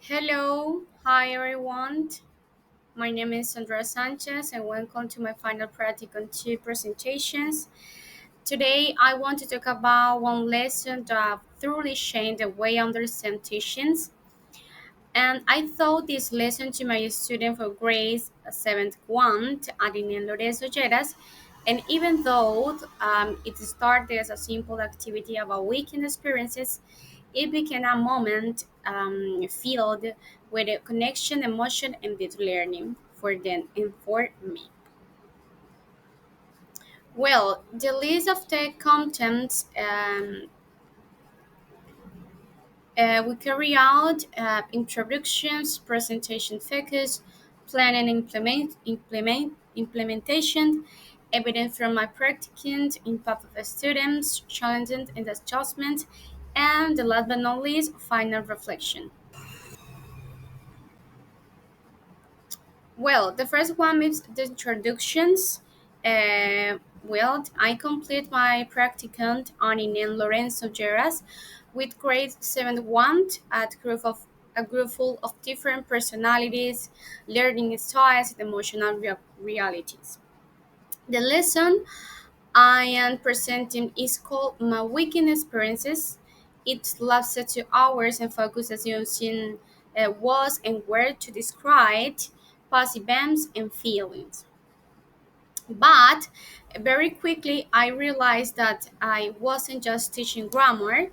Hello, hi everyone. My name is Andrea Sanchez and welcome to my final practical two presentations. Today I want to talk about one lesson that thoroughly changed the way I understand teachings. And I taught this lesson to my student for grades 7th 1 Aline Lorenzo Lleras. And even though it started as a simple activity about weekend experiences, it became a moment filled with a connection, emotion, and deep learning for them and for me. Well, the list of the contents we carry out introductions, presentation focus, plan and implementation, evidence from my practicant, impact of the students, challenges and adjustment, and the last but not least, final reflection. Well, the first one is the introductions. I complete my practicant on Inen Lorenzo Geras with grade 7-1 at a group full of different personalities, learning styles, and emotional realities. The lesson I am presenting is called My Weekend Experiences. It lasted 2 hours and focuses using was and where to describe past events and feelings. But very quickly, I realized that I wasn't just teaching grammar.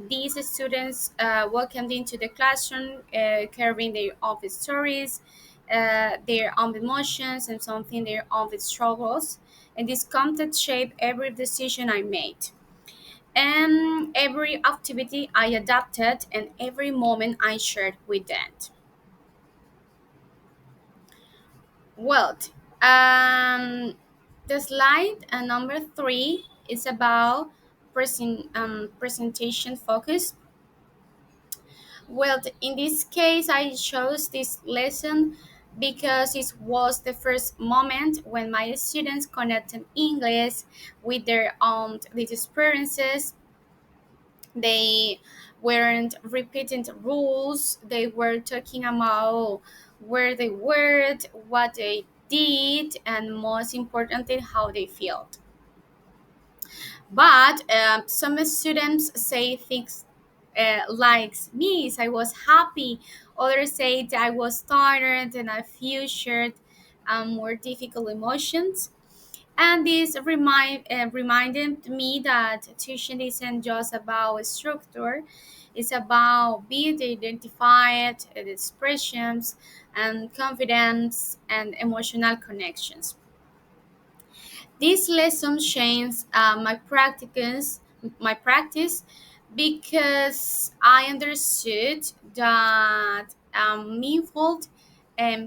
These students welcomed into the classroom, carrying their own stories, their own emotions, and something their own struggles. And this content shaped every decision I made. And every activity I adapted, and every moment I shared with them. Well, um, the slide number 3 is about presentation focus. Well, in this case, I chose this lesson because it was the first moment when my students connected English with their own these experiences. They weren't repeating the rules. They were talking about where they were, what they did, and most importantly, how they felt. But some students say things like me, I was happy. Others say that I was tired and I feared more difficult emotions. And this reminded me that tuition isn't just about structure, it's about being identified, expressions, and confidence and emotional connections. This lesson changed my practice, because I understood that meaningful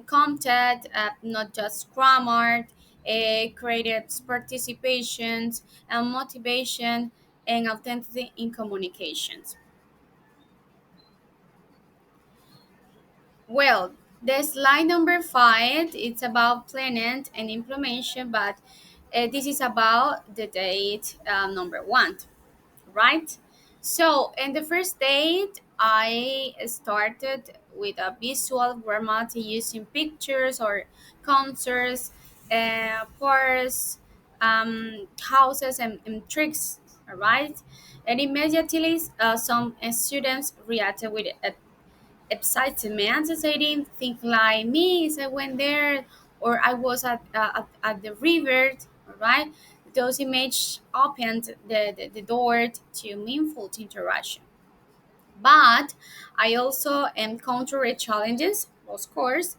content, not just grammar, created participations and motivation and authenticity in communications. Well, the slide number 5, it's about planning and implementation, but this is about the date number 1, right? So, in the first date, I started with a visual format using pictures or concerts, parks, houses, and tricks, all right? And immediately, some students reacted with excitement, saying things like me, I went there, or I was at the river, all right? Those images opened the door to meaningful interaction. But I also encountered challenges, of course,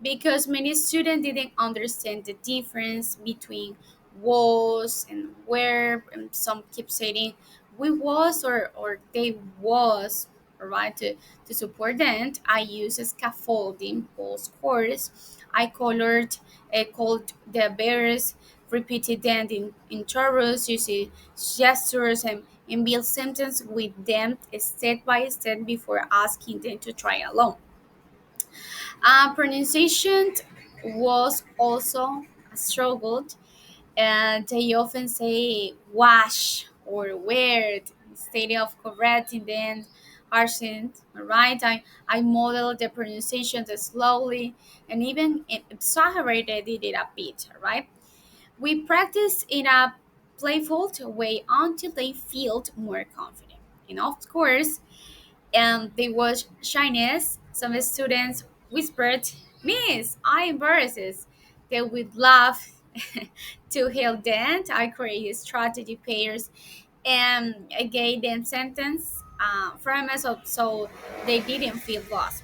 because many students didn't understand the difference between was and where, and some keep saying we was or they was, right? To support them, I use scaffolding post course. I called the bears, repeated them in chorus, using gestures, and build sentence with them step by step before asking them to try alone. Pronunciation was also a struggle, and they often say wash or weird instead of correcting them. accent, right? I modeled the pronunciation slowly and even exaggerated it a bit, right? We practice in a playful way until they felt more confident. And of course, there was shyness. Some students whispered, "Miss, I embarrasses." They would laugh to help them. I created strategy pairs and I gave them sentence from us so they didn't feel lost.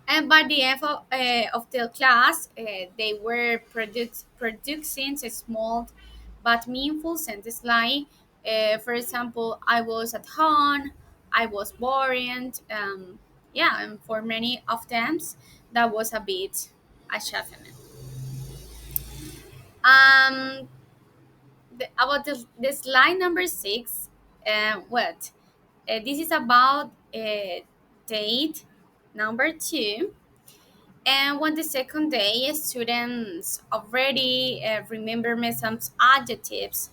And by the end of the class, they were producing a small but meaningful sentence like, for example, I was at home, I was boring. Yeah, and for many of them, that was a bit achievement. Um, about the slide number six, what? This is about date number two. And when the second day, students already remember me some adjectives.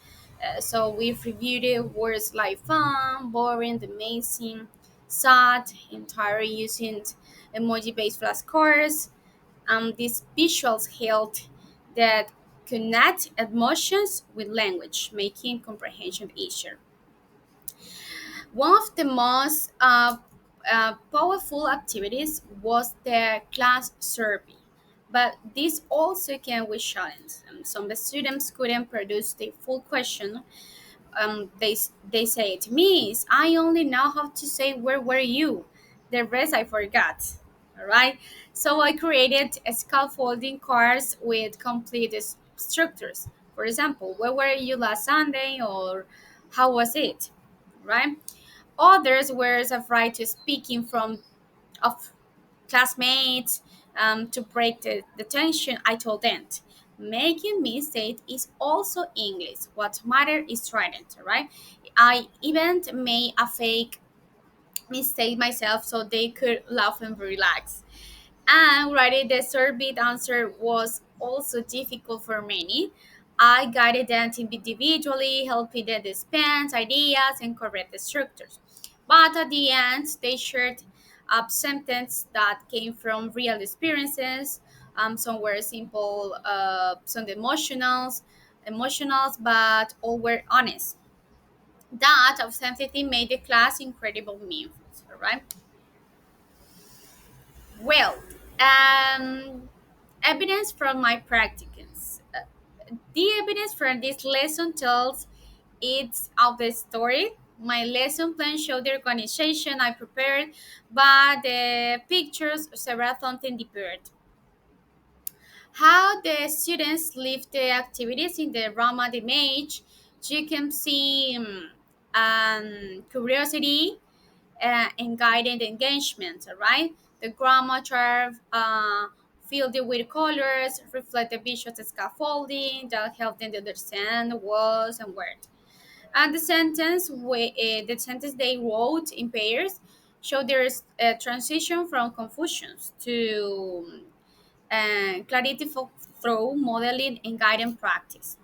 So we've reviewed words like fun, boring, amazing, sad, entirely using emoji-based flashcards. These visuals help that connect emotions with language, making comprehension easier. One of the most powerful activities was the class survey, but this also came with challenge. Some students couldn't produce the full question. They said, "Miss, I only know how to say where were you. The rest I forgot." All right. So I created a scaffolding cards with complete structures. For example, where were you last Sunday, or how was it? Right. Others were afraid to speak in front of classmates to break the tension. I told them, making mistakes is also English. What matters is trying it, right? I even made a fake mistake myself so they could laugh and relax. And writing the survey answer was also difficult for many. I guided them individually, helping them dispense ideas and correct the structures. But at the end, they shared up sentences that came from real experiences. Some were simple, some emotionals, but all were honest. That authenticity made the class incredible meaningful. All right. Well, um, evidence from my practicums. The evidence from this lesson tells it's of the story. My lesson plan showed the organization I prepared, but the pictures several something different. How the students live the activities in the Rama image, you can see curiosity and guided engagement, all right? The grammar chart filled it with colors, reflect the visual scaffolding that help them to understand words and words. And the sentence they wrote in pairs show there's a transition from confusions to clarity through modeling and guidance practice.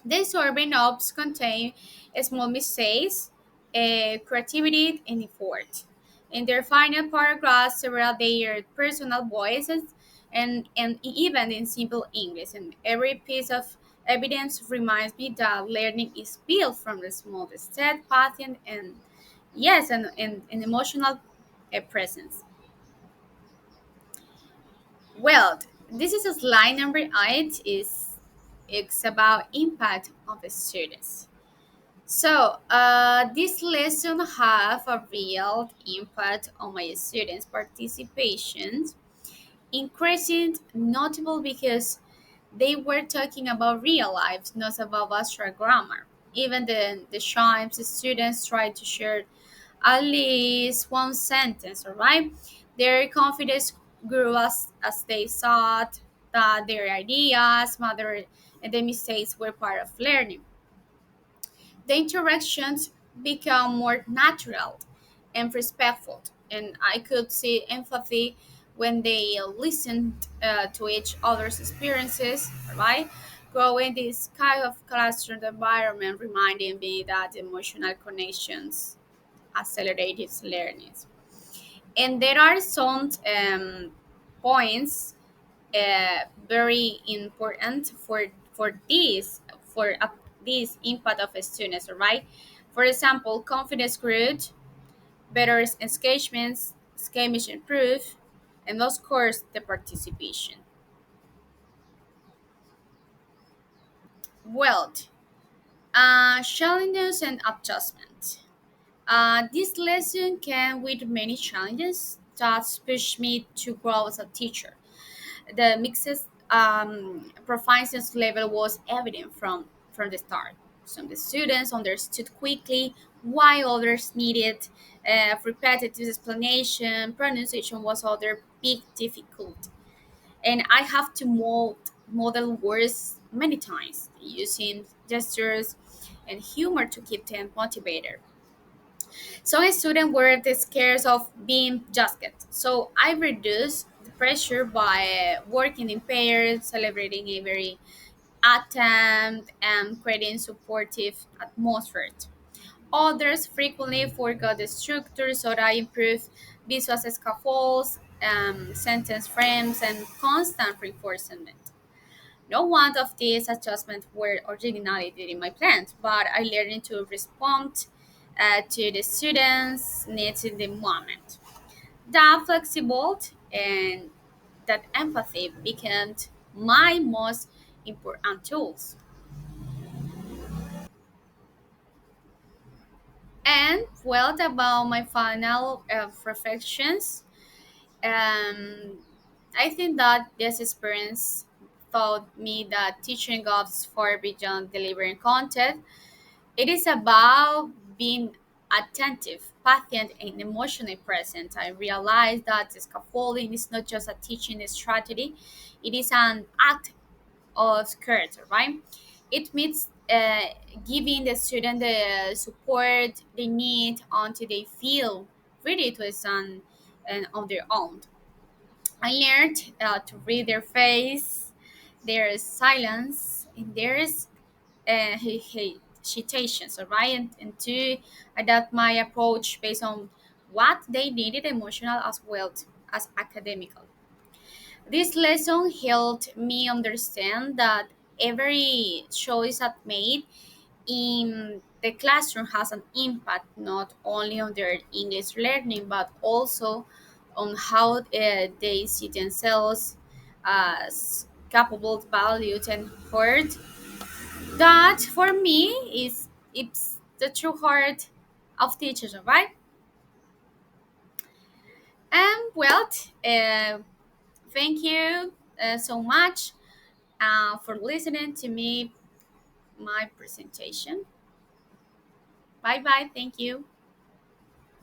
The survey notes contain small mistakes, creativity, and effort. In their final paragraph, several their personal voices and even in simple English. And every piece of evidence reminds me that learning is built from the small step, patient, and yes, and emotional presence. Well, this is a slide number 8. It's about impact of the students. So, this lesson have a real impact on my students' participation, increasing notable because they were talking about real lives, not about abstract grammar. Even the chimes, the students tried to share at least one sentence, all right? Their confidence grew as they thought that their ideas, matter, and the mistakes were part of learning. The interactions become more natural and respectful, and I could see empathy when they listened to each other's experiences, right? Growing this kind of classroom environment reminding me that emotional connections accelerate its learning. And there are some points very important for this impact of students, right? For example, confidence growth, better engagements, skirmish improve, and of course the participation. Well, challenges and adjustment. This lesson came with many challenges that pushed me to grow as a teacher. The mixed proficiency level was evident from the start. Some of the students understood quickly, while others needed repetitive explanation. Pronunciation was other big difficulty, and I have to model words many times using gestures and humor to keep them motivated. Some students were scared of being judged, so I reduced the pressure by working in pairs, celebrating every attempt, and creating supportive atmosphere. Others frequently forgot the structure, so I improved visual scaffolds, sentence frames, and constant reinforcement. No one of these adjustments were originally in my plans, but I learned to respond to the students' needs in the moment. That flexibility and that empathy became my most important tools. And what about my final reflections? Um, I think that this experience taught me that teaching goes far beyond delivering content. It is about being attentive, patient, and emotionally present. I realized that the scaffolding is not just a teaching strategy, it is an act of character, right? It means giving the student the support they need until they feel ready to stand on their own. I learned to read their face, their silence, and their hesitations, all right? And to adapt my approach based on what they needed emotional as well as academical. This lesson helped me understand that every choice I made in the classroom has an impact not only on their English learning but also on how they see themselves as capable, valued, and heard. That for me is it's the true heart of teachers, right? And well, uh, thank you so much for listening to me my presentation. Bye bye. Thank you.